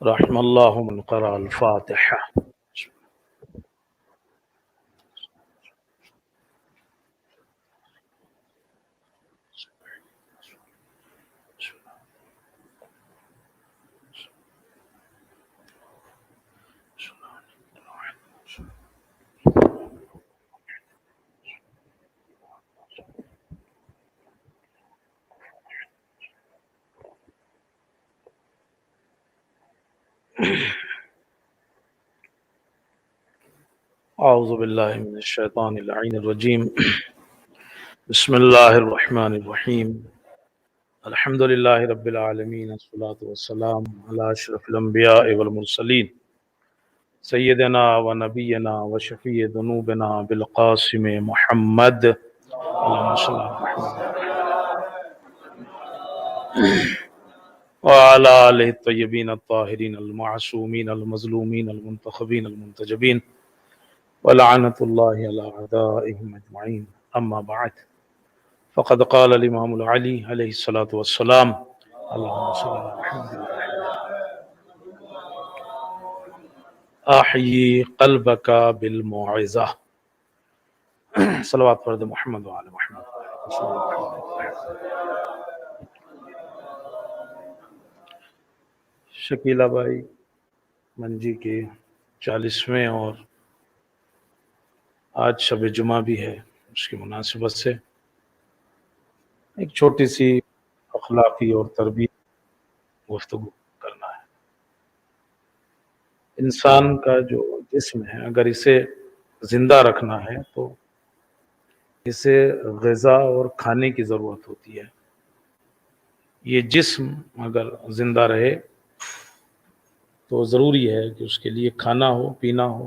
رحم الله من قرأ الفاتحة. أعوذ بالله من الشيطان اللعين الرجيم. بسم الله الرحمن الرحيم. الحمد لله رب العالمين، الصلاة والسلام على أشرف الأنبياء والمرسلين سيدنا ونبينا وشفيع ذنوبنا بالقاسم محمد. اللهم صل على محمد وعلى آله الطيبين الطاهرين المعصومين المظلومين المنتخبين المنتجبين ولعنة الله على أعدائهم أجمعين. أما بعد، فقد قال الإمام العلي عليه الصلاة والسلام: اللهم صل على محمد أحيي قلبك بالموعظة. صلوات فرد محمد وعلى محمد. شکیلا بھائی منجی کے 40ویں اور آج شب جمعہ بھی ہے، اس کی مناسبت سے ایک چھوٹی سی اخلاقی اور تربیت گفتگو کرنا ہے۔ انسان کا جو جسم ہے، اگر اسے زندہ رکھنا ہے تو اسے غذا اور کھانے کی ضرورت ہوتی ہے۔ یہ جسم اگر زندہ رہے تو ضروری ہے کہ اس کے لیے کھانا ہو، پینا ہو،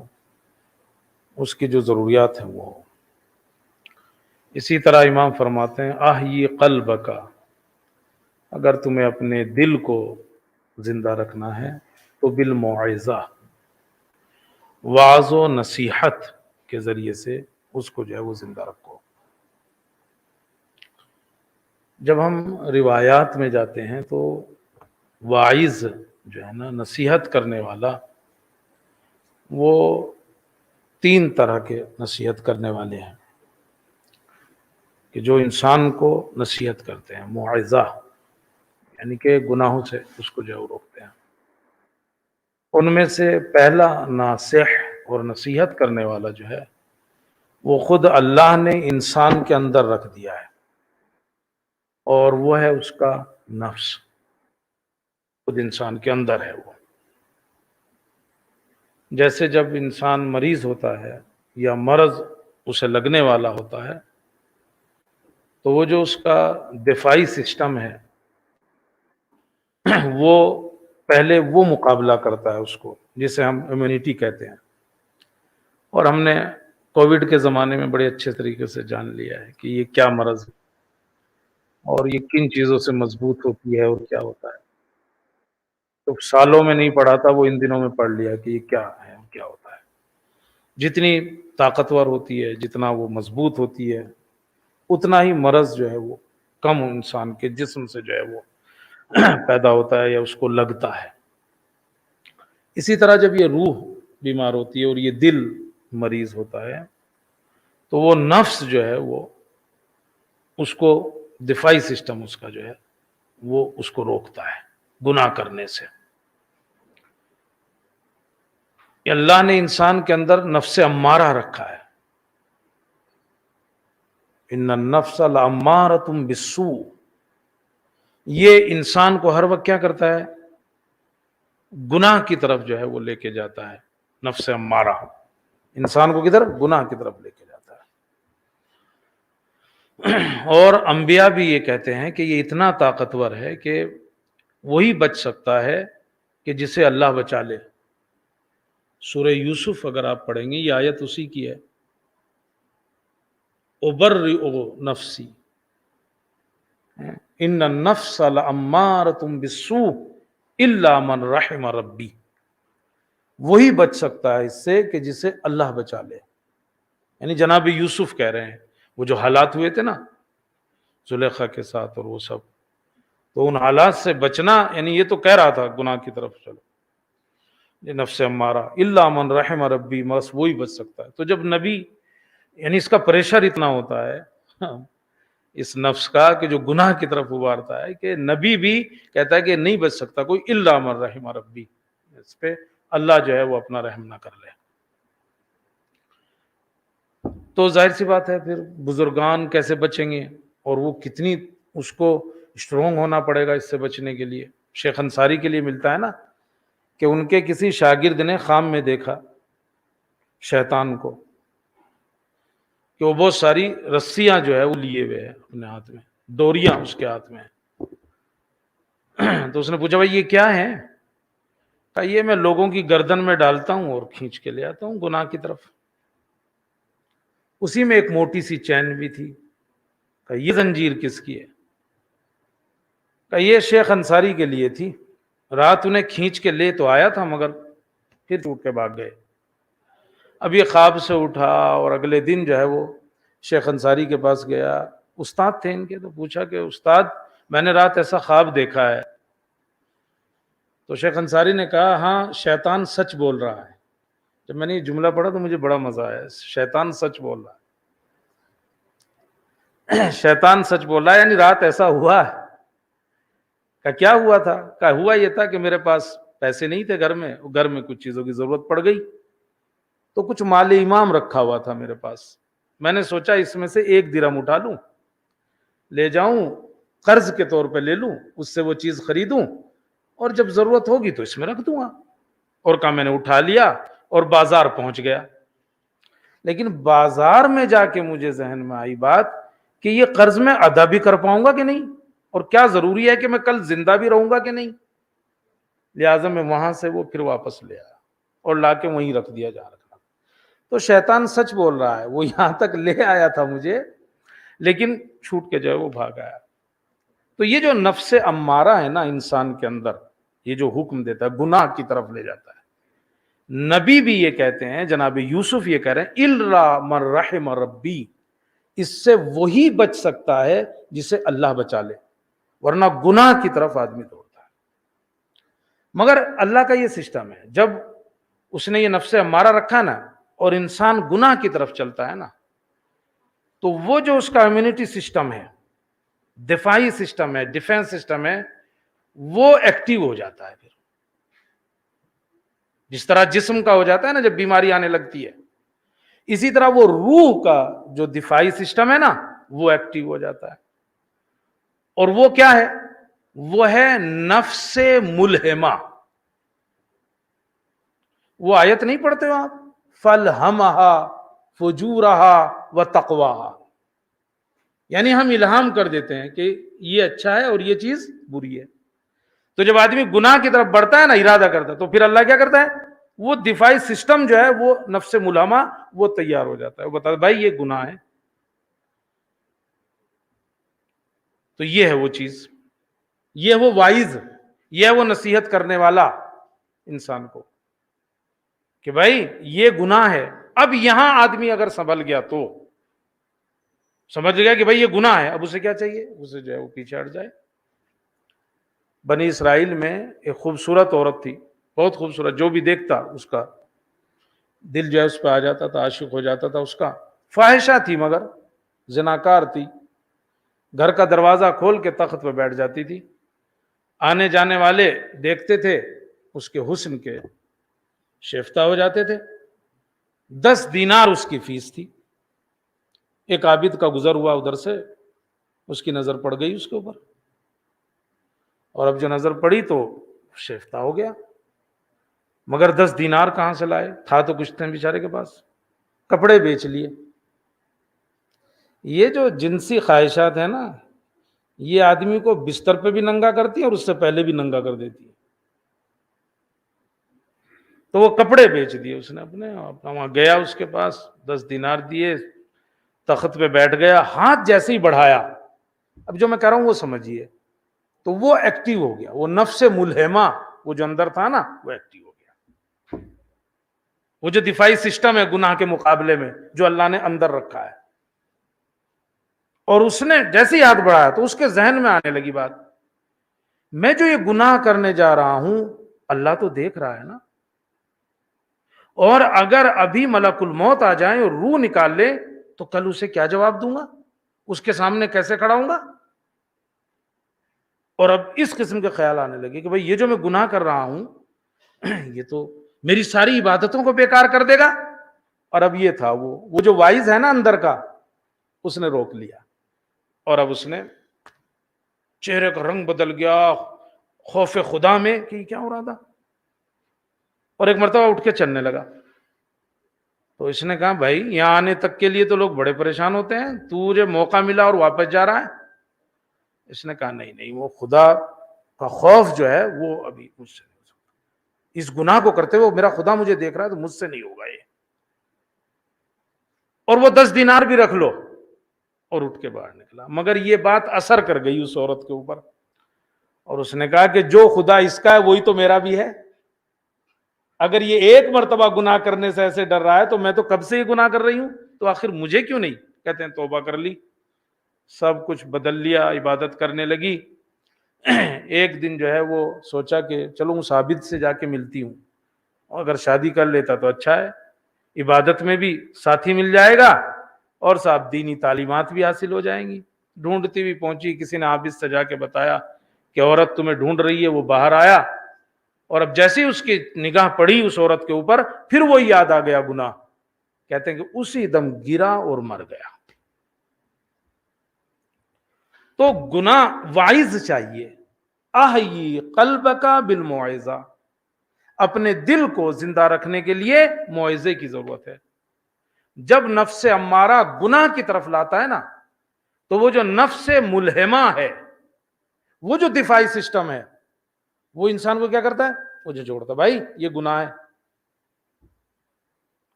اس کی جو ضروریات ہیں وہ ہو۔ اسی طرح امام فرماتے ہیں: احیی قلبک، اگر تمہیں اپنے دل کو زندہ رکھنا ہے تو بالموعظہ، وعظ و نصیحت کے ذریعے سے اس کو جو ہے وہ زندہ رکھو۔ جب ہم روایات میں جاتے ہیں تو واعظ جو ہے نا، نصیحت کرنے والا، وہ 3 طرح کے نصیحت کرنے والے ہیں کہ جو انسان کو نصیحت کرتے ہیں، موعظہ یعنی کہ گناہوں سے اس کو جو ہے وہ روکتے ہیں۔ ان میں سے پہلا ناصح اور نصیحت کرنے والا جو ہے وہ خود اللہ نے انسان کے اندر رکھ دیا ہے، اور وہ ہے اس کا نفس، خود انسان کے اندر ہے وہ۔ جیسے جب انسان مریض ہوتا ہے یا مرض اسے لگنے والا ہوتا ہے تو وہ جو اس کا دفاعی سسٹم ہے وہ پہلے وہ مقابلہ کرتا ہے اس کو، جسے ہم امیونٹی کہتے ہیں۔ اور ہم نے کووڈ کے زمانے میں بڑے اچھے طریقے سے جان لیا ہے کہ یہ کیا مرض ہے اور یہ کن چیزوں سے مضبوط ہوتی ہے اور کیا ہوتا ہے۔ تو سالوں میں نہیں پڑھا تھا، وہ ان دنوں میں پڑھ لیا کہ یہ کیا ہے اور کیا ہوتا ہے۔ جتنی طاقتور ہوتی ہے، جتنا وہ مضبوط ہوتی ہے، اتنا ہی مرض جو ہے وہ کم انسان کے جسم سے جو ہے وہ پیدا ہوتا ہے یا اس کو لگتا ہے۔ اسی طرح جب یہ روح بیمار ہوتی ہے اور یہ دل مریض ہوتا ہے تو وہ نفس جو ہے وہ اس کو دفاعی سسٹم اس کا جو ہے وہ اس کو روکتا ہے گناہ کرنے سے۔ اللہ نے انسان کے اندر نفس امارہ رکھا ہے، ان النفس لامارۃ بالسوء۔ یہ انسان کو ہر وقت کیا کرتا ہے؟ گناہ کی طرف جو ہے وہ لے کے جاتا ہے۔ نفس امارہ انسان کو کدھر؟ گناہ کی طرف لے کے جاتا ہے۔ اور انبیاء بھی یہ کہتے ہیں کہ یہ اتنا طاقتور ہے کہ وہی بچ سکتا ہے کہ جسے اللہ بچا لے۔ سورہ یوسف اگر آپ پڑھیں گے، یہ آیت اسی کی ہے: ابرئ نفسی ان النفس لامارۃ بالسوء الا من رحم ربی۔ وہی بچ سکتا ہے اس سے کہ جسے اللہ بچا لے۔ یعنی جناب یوسف کہہ رہے ہیں، وہ جو حالات ہوئے تھے نا زلیخا کے ساتھ اور وہ سب، تو ان حالات سے بچنا، یعنی یہ تو کہہ رہا تھا گناہ کی طرف چلو، یہ نفس امارہ الا من رحم ربی، بس وہی بچ سکتا ہے۔ تو جب نبی، یعنی اس کا پریشر اتنا ہوتا ہے اس نفس کا کہ جو گناہ کی طرف ابھارتا ہے، کہ نبی بھی کہتا ہے کہ نہیں بچ سکتا کوئی الا من رحم ربی، اس پہ اللہ جو ہے وہ اپنا رحم نہ کر لے۔ تو ظاہر سی بات ہے پھر بزرگان کیسے بچیں گے، اور وہ کتنی اس کو اسٹرونگ ہونا پڑے گا اس سے بچنے کے لیے۔ شیخ انصاری کے لیے ملتا ہے نا کہ ان کے کسی شاگرد نے خواب میں دیکھا شیطان کو کہ وہ بہت ساری رسیاں جو ہے وہ لیے ہوئے ہیں اپنے ہاتھ میں، ڈوریاں اس کے ہاتھ میں تو اس نے پوچھا بھائی یہ کیا ہے؟ کہا یہ میں لوگوں کی گردن میں ڈالتا ہوں اور کھینچ کے لے آتا ہوں گناہ کی طرف۔ اسی میں ایک موٹی سی چین بھی تھی۔ کہا یہ زنجیر کس کی ہے؟ کہا یہ شیخ انصاری کے لیے تھی، رات انہیں کھینچ کے لے تو آیا تھا مگر پھر ٹوٹ کے بھاگ گئے۔ اب یہ خواب سے اٹھا اور اگلے دن جو ہے وہ شیخ انصاری کے پاس گیا، استاد تھے ان کے، تو پوچھا کہ استاد میں نے رات ایسا خواب دیکھا ہے۔ تو شیخ انصاری نے کہا ہاں شیطان سچ بول رہا ہے۔ جب میں نے یہ جملہ پڑھا تو مجھے بڑا مزہ آیا، شیطان سچ بول رہا ہے شیطان سچ بول رہا ہے، یعنی رات ایسا ہوا ہے۔ کہا کیا ہوا تھا؟ کہا ہوا یہ تھا کہ میرے پاس پیسے نہیں تھے گھر میں، گھر میں کچھ چیزوں کی ضرورت پڑ گئی، تو کچھ مال امام رکھا ہوا تھا میرے پاس، میں نے سوچا اس میں سے 1 درہم اٹھا لوں، لے جاؤں قرض کے طور پہ لے لوں، اس سے وہ چیز خریدوں اور جب ضرورت ہوگی تو اس میں رکھ دوں گا۔ اور کہا میں نے اٹھا لیا اور بازار پہنچ گیا، لیکن بازار میں جا کے مجھے ذہن میں آئی بات کہ یہ قرض میں ادا بھی کر پاؤں گا کہ نہیں، اور کیا ضروری ہے کہ میں کل زندہ بھی رہوں گا کہ نہیں، لہٰذا میں وہاں سے وہ پھر واپس لے آیا اور لا کے وہیں رکھ دیا جا رکھا۔ تو شیطان سچ بول رہا ہے، وہ یہاں تک لے آیا تھا مجھے لیکن چھوٹ کے جو ہے وہ بھاگ آیا۔ تو یہ جو نفس امارہ ہے نا انسان کے اندر، یہ جو حکم دیتا ہے گناہ کی طرف لے جاتا ہے، نبی بھی یہ کہتے ہیں، جناب یوسف یہ کہہ رہے ہیں الا من رحم ربی، اس سے وہی بچ سکتا ہے جسے اللہ بچا لے، ورنہ گناہ کی طرف آدمی دوڑتا ہے۔ مگر اللہ کا یہ سسٹم ہے، جب اس نے یہ نفس امارہ رکھا نا اور انسان گناہ کی طرف چلتا ہے نا، تو وہ جو اس کا امیونٹی سسٹم ہے، دفاعی سسٹم ہے، ڈیفنس سسٹم ہے، وہ ایکٹیو ہو جاتا ہے۔ پھر جس طرح جسم کا ہو جاتا ہے نا جب بیماری آنے لگتی ہے، اسی طرح وہ روح کا جو دفاعی سسٹم ہے نا وہ ایکٹیو ہو جاتا ہے۔ اور وہ کیا ہے؟ وہ ہے نفس ملہمہ۔ وہ آیت نہیں پڑھتے ہو آپ، فَالْهَمَهَا فُجُورَهَا وَتَقْوَاهَا، یعنی ہم الہام کر دیتے ہیں کہ یہ اچھا ہے اور یہ چیز بری ہے۔ تو جب آدمی گناہ کی طرف بڑھتا ہے نا، ارادہ کرتا ہے، تو پھر اللہ کیا کرتا ہے؟ وہ دفاعی سسٹم جو ہے وہ نفس ملہمہ وہ تیار ہو جاتا ہے، وہ بتا بھائی یہ گناہ ہے۔ تو یہ ہے وہ چیز، یہ ہے وہ وائز، یہ ہے وہ نصیحت کرنے والا انسان کو کہ بھائی یہ گناہ ہے۔ اب یہاں آدمی اگر سنبھل گیا تو سمجھ گیا کہ بھائی یہ گناہ ہے، اب اسے کیا چاہیے؟ اسے جو ہے وہ پیچھے ہٹ جائے۔ بنی اسرائیل میں ایک خوبصورت عورت تھی، بہت خوبصورت، جو بھی دیکھتا اس کا دل جو ہے اس پہ آ جاتا تھا، عاشق ہو جاتا تھا اس کا۔ فاحشہ تھی مگر زناکار تھی، گھر کا دروازہ کھول کے تخت پہ بیٹھ جاتی تھی، آنے جانے والے دیکھتے تھے اس کے حسن کے شیفتہ ہو جاتے تھے۔ 10 دینار اس کی فیس تھی۔ ایک عابد کا گزر ہوا ادھر سے، اس کی نظر پڑ گئی اس کے اوپر، اور اب جو نظر پڑی تو شیفتہ ہو گیا، مگر 10 دینار کہاں سے لائے؟ تھا تو کچھ تھے بیچارے کے پاس، کپڑے بیچ لیے۔ یہ جو جنسی خواہشات ہیں نا، یہ آدمی کو بستر پہ بھی ننگا کرتی ہیں اور اس سے پہلے بھی ننگا کر دیتی ہے۔ تو وہ کپڑے بیچ دیے اس نے اپنے وہاں گیا، اس کے پاس 10 دینار دیے، تخت پہ بیٹھ گیا، ہاتھ جیسے ہی بڑھایا، اب جو میں کہہ رہا ہوں وہ سمجھیے، تو وہ ایکٹیو ہو گیا، وہ نفس ملہمہ وہ جو اندر تھا نا وہ ایکٹیو ہو گیا، وہ جو دفاعی سسٹم ہے گناہ کے مقابلے میں جو اللہ نے اندر رکھا ہے۔ اور اس نے جیسے ہی ہاتھ بڑھایا تو اس کے ذہن میں آنے لگی بات میں جو یہ گناہ کرنے جا رہا ہوں اللہ تو دیکھ رہا ہے نا، اور اگر ابھی ملک الموت آ جائیں اور روح نکال لے تو کل اسے کیا جواب دوں گا، اس کے سامنے کیسے کھڑا ہوں گا؟ اور اب اس قسم کے خیال آنے لگے کہ بھئی یہ جو میں گناہ کر رہا ہوں یہ تو میری ساری عبادتوں کو بیکار کر دے گا۔ اور اب یہ تھا وہ جو وائز ہے نا اندر کا، اس نے روک لیا، اور اب اس نے چہرے کا رنگ بدل گیا خوف خدا میں کہ یہ کیا ہو رہا تھا، اور ایک مرتبہ اٹھ کے چلنے لگا۔ تو اس نے کہا بھائی یہاں آنے تک کے لیے تو لوگ بڑے پریشان ہوتے ہیں، تجھے موقع ملا اور واپس جا رہا ہے۔ اس نے کہا نہیں وہ خدا کا خوف جو ہے وہ ابھی مجھ سے نہیں ہو سکتا، اس گناہ کو کرتے ہوئے میرا خدا مجھے دیکھ رہا ہے تو مجھ سے نہیں ہوگا یہ، اور وہ 10 دینار بھی رکھ لو، اور اٹھ کے باہر نکلا۔ مگر یہ بات اثر کر گئی اس عورت کے اوپر، اور اس نے کہا کہ جو خدا اس کا ہے وہی تو میرا بھی ہے، اگر یہ ایک مرتبہ گناہ کرنے سے ایسے ڈر رہا ہے تو میں تو کب سے یہ گناہ کر رہی ہوں، تو آخر مجھے کیوں نہیں؟ کہتے ہیں توبہ کر لی، سب کچھ بدل لیا، عبادت کرنے لگی۔ ایک دن جو ہے وہ سوچا کہ چلو اس عابد سے جا کے ملتی ہوں، اگر شادی کر لیتا تو اچھا ہے، عبادت میں بھی ساتھی مل جائے گا اور صاحب دینی تعلیمات بھی حاصل ہو جائیں گی۔ ڈھونڈتی بھی پہنچی، کسی نے عابد سے جا کے بتایا کہ عورت تمہیں ڈھونڈ رہی ہے، وہ باہر آیا، اور اب جیسے ہی اس کی نگاہ پڑی اس عورت کے اوپر پھر وہ یاد آ گیا گناہ، کہتے ہیں کہ اسی دم گرا اور مر گیا۔ تو گناہ واعظ چاہیے، احیی قلبک بالموعظہ، اپنے دل کو زندہ رکھنے کے لیے موعظے کی ضرورت ہے۔ جب نفس امارہ گناہ کی طرف لاتا ہے نا، تو وہ جو نفس ملہمہ ہے، وہ جو دفاعی سسٹم ہے، وہ انسان کو کیا کرتا ہے؟ وہ جو جوڑتا ہے بھائی یہ گناہ ہے،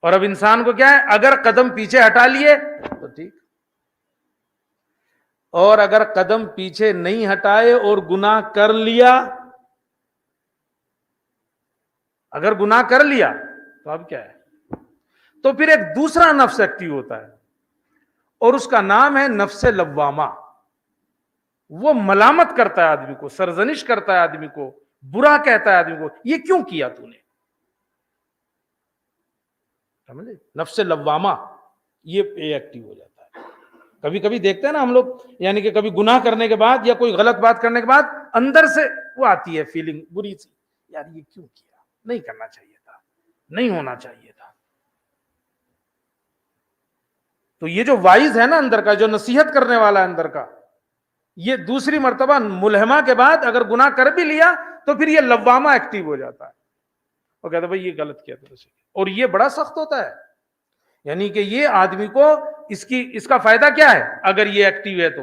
اور اب انسان کو کیا ہے؟ اگر قدم پیچھے ہٹا لیے تو ٹھیک، اور اگر قدم پیچھے نہیں ہٹائے اور گناہ کر لیا، اگر گناہ کر لیا تو اب کیا ہے؟ تو پھر ایک دوسرا نفس ایکٹیو ہوتا ہے، اور اس کا نام ہے نفس لوامہ۔ وہ ملامت کرتا ہے آدمی کو، سرزنش کرتا ہے آدمی کو، برا کہتا ہے آدمی کو، یہ کیوں کیا تو نے؟ سمجھے؟ نفس لوامہ یہ ایکٹیو ہو جاتا ہے۔ کبھی کبھی دیکھتے ہیں نا ہم لوگ، یعنی کہ کبھی گناہ کرنے کے بعد یا کوئی غلط بات کرنے کے بعد اندر سے وہ آتی ہے فیلنگ بری سی، یار یہ کیوں کیا، نہیں کرنا چاہیے تھا، نہیں ہونا چاہیے تھا۔ تو یہ جو وائز ہے نا اندر کا، جو نصیحت کرنے والا ہے اندر کا، یہ دوسری مرتبہ ملہمہ کے بعد اگر گناہ کر بھی لیا تو پھر یہ لوامہ ایکٹیو ہو جاتا ہے، وہ کہتا ہے بھائی یہ غلط کیا تھا، اور یہ بڑا سخت ہوتا ہے۔ یعنی کہ یہ آدمی کو اس کا فائدہ کیا ہے؟ اگر یہ ایکٹیو ہے تو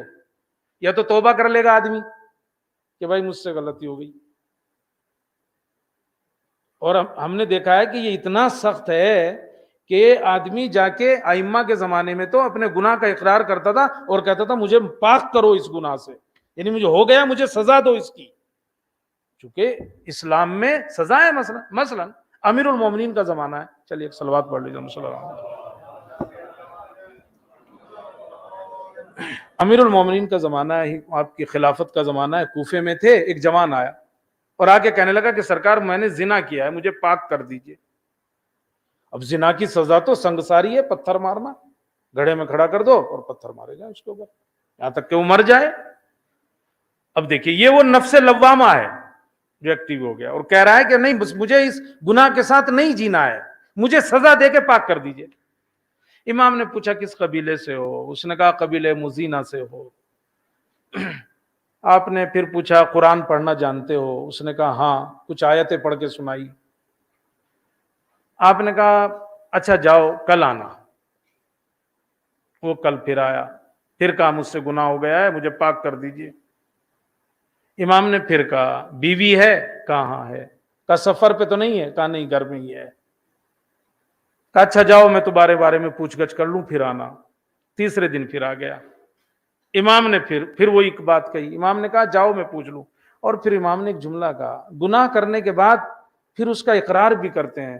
یا تو توبہ کر لے گا آدمی کہ بھائی مجھ سے غلطی ہو گئی، اور ہم نے دیکھا ہے کہ یہ اتنا سخت ہے کہ آدمی جا کے ائمہ کے زمانے میں تو اپنے گناہ کا اقرار کرتا تھا اور کہتا تھا مجھے پاک کرو اس گناہ سے، یعنی مجھے ہو گیا، مجھے سزا دو اس کی، چونکہ اسلام میں سزا ہے۔ مثلا امیر المومنین کا زمانہ ہے، چلیے ایک صلوات پڑھ لیجیے صلی اللہ علیہ وسلم۔ امیر المومنین کا زمانہ ہے، آپ کی خلافت کا زمانہ ہے، کوفے میں تھے، ایک جوان آیا اور آ کے کہنے لگا کہ سرکار میں نے زنا کیا ہے، مجھے پاک کر دیجئے۔ اب زنا کی سزا تو سنگساری ہے، پتھر مارنا، گھڑے میں کھڑا کر دو اور پتھر مارے جائے اس کے اوپر یہاں تک کہ وہ مر جائے۔ اب دیکھیے یہ وہ نفس لوامہ ہے جو ایکٹیو ہو گیا اور کہہ رہا ہے کہ نہیں بس مجھے اس گناہ کے ساتھ نہیں جینا ہے، مجھے سزا دے کے پاک کر دیجئے۔ امام نے پوچھا کس قبیلے سے ہو؟ اس نے کہا قبیلے مزینہ سے ہو۔ آپ نے پھر پوچھا قرآن پڑھنا جانتے ہو؟ اس نے کہا ہاں، کچھ آیتیں پڑھ کے سنائی۔ آپ نے کہا اچھا جاؤ کل آنا۔ وہ کل پھر آیا، پھر کہا مجھ سے گناہ ہو گیا ہے، مجھے پاک کر دیجئے۔ امام نے پھر کہا بیوی ہے؟ کہا ہاں ہے۔ کہا سفر پہ تو نہیں ہے؟ کہا نہیں گھر میں ہی ہے۔ کہا اچھا جاؤ میں تمہارے بارے میں پوچھ گچھ کر لوں پھر آنا۔ تیسرے دن پھر آ گیا۔ امام نے پھر وہی بات کہی۔ امام نے کہا جاؤ میں پوچھ لوں، اور پھر امام نے ایک جملہ کہا، گناہ کرنے کے بعد پھر اس کا اقرار بھی کرتے ہیں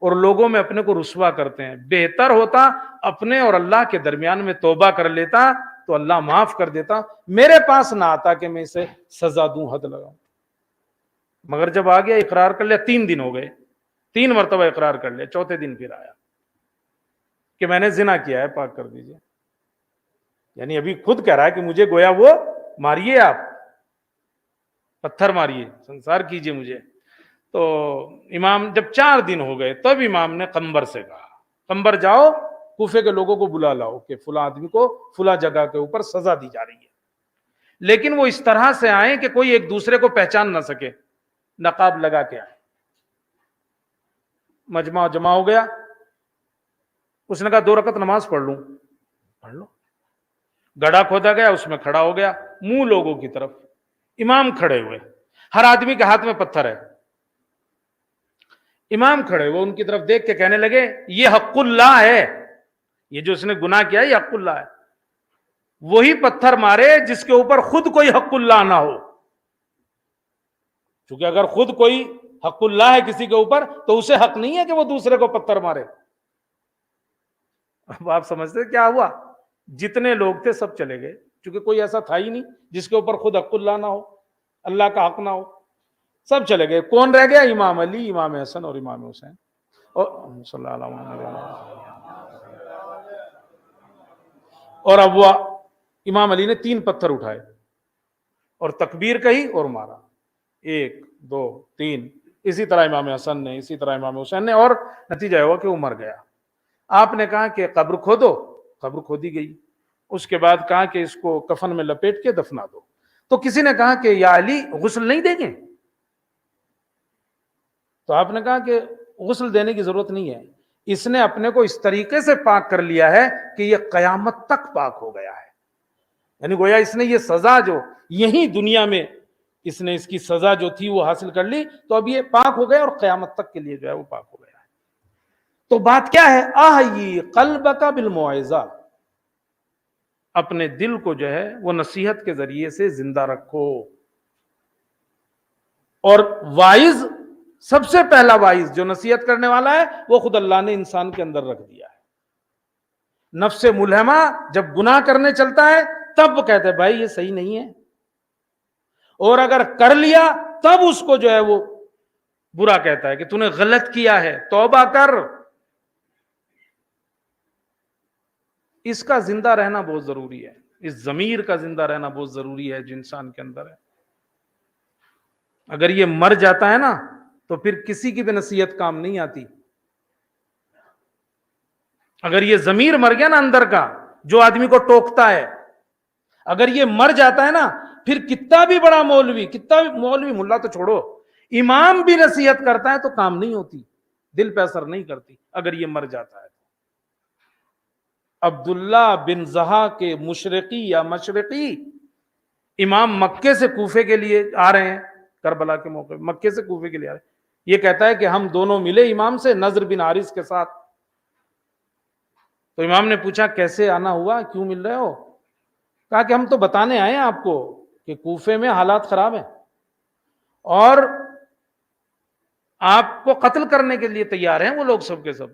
اور لوگوں میں اپنے کو رسوا کرتے ہیں، بہتر ہوتا اپنے اور اللہ کے درمیان میں توبہ کر لیتا تو اللہ معاف کر دیتا, میرے پاس نہ آتا کہ میں اسے سزا دوں, حد لگاؤں. مگر جب آ گیا, اقرار کر لیا, 3 دن ہو گئے, 3 مرتبہ اقرار کر لیا, چوتھے دن پھر آیا کہ میں نے زنا کیا ہے, پاک کر دیجئے. یعنی ابھی خود کہہ رہا ہے کہ مجھے گویا وہ ماریے, آپ پتھر ماریے, سنسار کیجئے مجھے. تو امام جب 4 دن ہو گئے تب امام نے قنبر سے کہا, قنبر جاؤ کوفے کے لوگوں کو بلا لاؤ کہ فلاں آدمی کو فلاں جگہ کے اوپر سزا دی جا رہی ہے, لیکن وہ اس طرح سے آئیں کہ کوئی ایک دوسرے کو پہچان نہ سکے, نقاب لگا کے آئے. مجمع جمع ہو گیا, اس نے کہا 2 رکعت نماز پڑھ لوں, پڑھ لو. گڑھا کھودا گیا, اس میں کھڑا ہو گیا, منہ لوگوں کی طرف, امام کھڑے ہوئے, ہر آدمی کے ہاتھ میں پتھر ہے. امام کھڑے ہوئے, ان کی طرف دیکھ کے کہنے لگے یہ حق اللہ ہے, یہ جو اس نے گناہ کیا یہ حق اللہ ہے. وہی پتھر مارے جس کے اوپر خود کوئی حق اللہ نہ ہو, کیونکہ اگر خود کوئی حق اللہ ہے کسی کے اوپر تو اسے حق نہیں ہے کہ وہ دوسرے کو پتھر مارے. اب آپ سمجھتے کیا ہوا, جتنے لوگ تھے سب چلے گئے, کیونکہ کوئی ایسا تھا ہی نہیں جس کے اوپر خود حق اللہ نہ ہو, اللہ کا حق نہ ہو. سب چلے گئے. کون رہ گیا؟ امام علی, امام حسن اور امام حسین. صلی اللہ علیہ وسلم. اور اب وہ امام علی نے 3 پتھر اٹھائے اور تکبیر کہی اور مارا, 1 2 3. اسی طرح امام حسن نے, اسی طرح امام حسین نے, اور نتیجہ ہوا کہ وہ مر گیا. آپ نے کہا کہ قبر کھودو, قبر کھودی گئی. اس کے بعد کہا کہ اس کو کفن میں لپیٹ کے دفنا دو. تو کسی نے کہا کہ یا علی غسل نہیں دیں گے؟ تو آپ نے کہا کہ غسل دینے کی ضرورت نہیں ہے, اس نے اپنے کو اس طریقے سے پاک کر لیا ہے کہ یہ قیامت تک پاک ہو گیا ہے. یعنی گویا اس نے یہ سزا جو یہی دنیا میں اس نے اس کی سزا جو تھی وہ حاصل کر لی, تو اب یہ پاک ہو گیا اور قیامت تک کے لیے جو ہے وہ پاک ہو گیا ہے. تو بات کیا ہے؟ احیی قلبک بالموعظہ, اپنے دل کو جو ہے وہ نصیحت کے ذریعے سے زندہ رکھو. اور واعظ, سب سے پہلا واعظ جو نصیحت کرنے والا ہے وہ خود اللہ نے انسان کے اندر رکھ دیا ہے. نفس ملہمہ جب گناہ کرنے چلتا ہے تب وہ کہتے ہیں بھائی یہ صحیح نہیں ہے, اور اگر کر لیا تب اس کو جو ہے وہ برا کہتا ہے کہ تو نے غلط کیا ہے, توبہ کر. اس کا زندہ رہنا بہت ضروری ہے, اس ضمیر کا زندہ رہنا بہت ضروری ہے جو انسان کے اندر ہے. اگر یہ مر جاتا ہے نا تو پھر کسی کی بھی نصیحت کام نہیں آتی. اگر یہ ضمیر مر گیا نا اندر کا, جو آدمی کو ٹوکتا ہے, اگر یہ مر جاتا ہے نا پھر کتنا بھی بڑا مولوی, کتنا بھی مولوی ملا تو چھوڑو, امام بھی نصیحت کرتا ہے تو کام نہیں ہوتی, دل پہ اثر نہیں کرتی اگر یہ مر جاتا ہے. عبداللہ بن زہا کے مشرقی یا مشرقی امام مکے سے کوفے کے لیے آ رہے ہیں, کربلا کے موقع مکے سے کوفے کے لیے آ رہے ہیں. یہ کہتا ہے کہ ہم دونوں ملے امام سے نضر بن حارث کے ساتھ. تو امام نے پوچھا کیسے آنا ہوا, کیوں مل رہے ہو؟ کہا کہ ہم تو بتانے آئے ہیں آپ کو کہ کوفے میں حالات خراب ہیں اور آپ کو قتل کرنے کے لیے تیار ہیں وہ لوگ سب کے سب,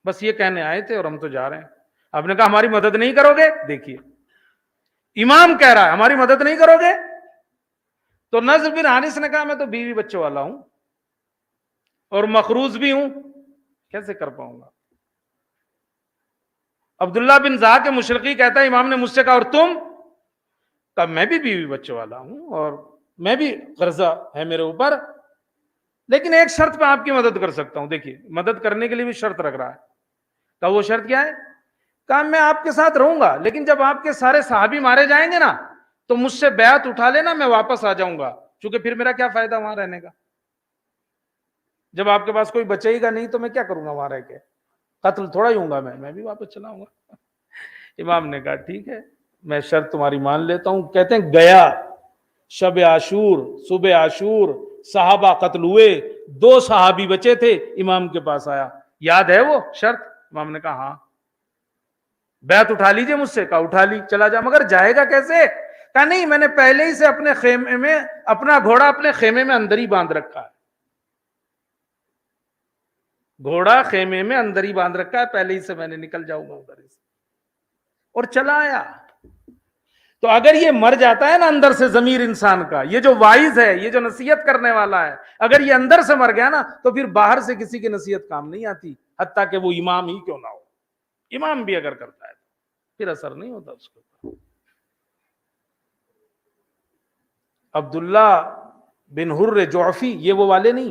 بس یہ کہنے آئے تھے اور ہم تو جا رہے ہیں. آپ نے کہا ہماری مدد نہیں کرو گے؟ دیکھیے امام کہہ رہا ہے ہماری مدد نہیں کرو گے. تو نضر بن حارث نے کہا میں تو بیوی بچوں والا ہوں اور مخروض بھی ہوں, کیسے کر پاؤں گا. عبداللہ بن زہا کے مشرقی کہتا ہے امام نے مجھ سے کہا اور تم؟ کہا میں بھی بیوی بچوں والا ہوں اور میں بھی قرضہ ہے میرے اوپر, لیکن ایک شرط پہ آپ کی مدد کر سکتا ہوں. دیکھیے مدد کرنے کے لیے بھی شرط رکھ رہا ہے. کہا وہ شرط کیا ہے؟ کہا میں آپ کے ساتھ رہوں گا لیکن جب آپ کے سارے صحابی مارے جائیں گے نا تو مجھ سے بیعت اٹھا لینا, میں واپس آ جاؤں گا, چونکہ پھر میرا کیا فائدہ وہاں رہنے کا, جب آپ کے پاس کوئی بچے ہی گا نہیں تو میں کیا کروں گا وہاں رہ کے, قتل تھوڑا ہی ہوں گا, میں بھی واپس چلا ہوں گا. امام نے کہا ٹھیک ہے میں شرط تمہاری مان لیتا ہوں. کہتے ہیں گیا شب عاشور, صبح عاشور, صحابہ قتل ہوئے, 2 صحابی بچے تھے, امام کے پاس آیا, یاد ہے وہ شرط؟ امام نے کہا ہاں. بیعت اٹھا لیجئے مجھ سے. کہا اٹھا لی, چلا جا. مگر جائے گا کیسے؟ کہا نہیں میں نے پہلے ہی سے اپنے خیمے میں, اپنا گھوڑا اپنے خیمے میں اندر ہی باندھ رکھا ہے. گھوڑا خیمے میں اندر ہی باندھ رکھا ہے, پہلے ہی سے میں نے نکل جاؤں گا ادھر سے. اور چلا آیا. تو اگر یہ مر جاتا ہے نا اندر سے ضمیر انسان کا، یہ جو وائز ہے، یہ جو نصیحت کرنے والا ہے، اگر یہ اندر سے مر گیا نا تو پھر باہر سے کسی کی نصیحت کام نہیں آتی، حتیٰ کہ وہ امام ہی کیوں نہ ہو. امام بھی اگر کرتا ہے پھر اثر نہیں ہوتا اس کو. عبداللہ بن حر جعفی یہ وہ والے نہیں،